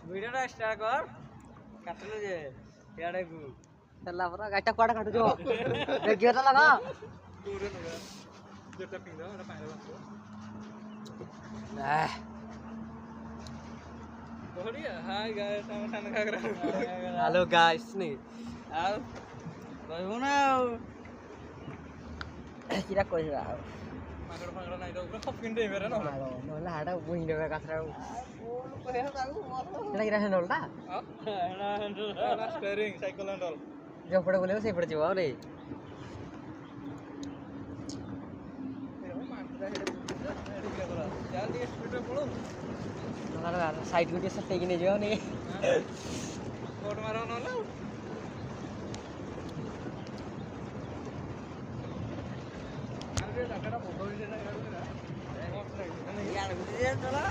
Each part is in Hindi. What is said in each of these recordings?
वीडियोटा स्टार्ट कर काटलु जे याडे को चला परा गाटा कोडा काटु जो गियर लगा पूरे लगा जेटा पिंगा एटा पाइला बढ़िया हाय गाइस हम खाना खा रहे हेलो गाइस नहीं आओ कहबो ना किरा कहिबा मागड़ फागड़ नाही तो ऊपर सब किन दे मेरे ना नला हाडा बुइन देबे काथरा बोल कहया ताऊ एटा किरा हेनलटा एटा स्टीयरिंग साइकिल हैंडल जो पड़े बोले से पड़ जीवा रे चल ये स्पीड में पड़ो नला साइड गुटी से टेक ने जो ने कोड मारो नला अरे डकड़ा फोटो ले ना यार ये चला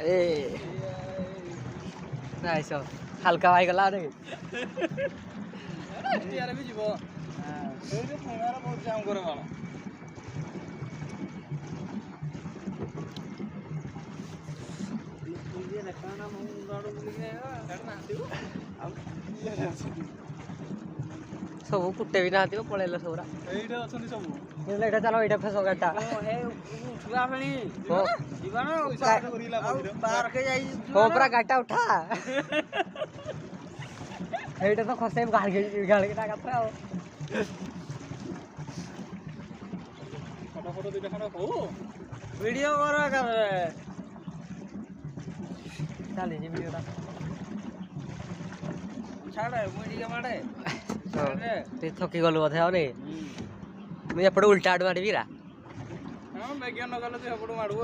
ए नाइस हल्का भाई गला रे यार भी जीवो हां ए जो फोनारा बहुत जाम करे वाला ये रखाना मुंडाड़ो बोली गया करना आतियो अब सब कुटे भी ना दियो पळेला सबरा एइडा अछनी सब एला एटा चलो एटा फेसो गाटा ओ हे छुआ फणी जीवन पैसा करिला बाहर के जाई कोपरा गाटा उठा एटा तो खसे गाड़ के ना गाता हो फोटो दिखा ना हो वीडियो करा कर चले जी वीडियो ता छाड़ वीडियो माडे ते थकी गलो बथे आरे मैं एपड़ उल्टा आड़ मारबी रा हां मैं ज्ञान गलो ते एपड़ माडू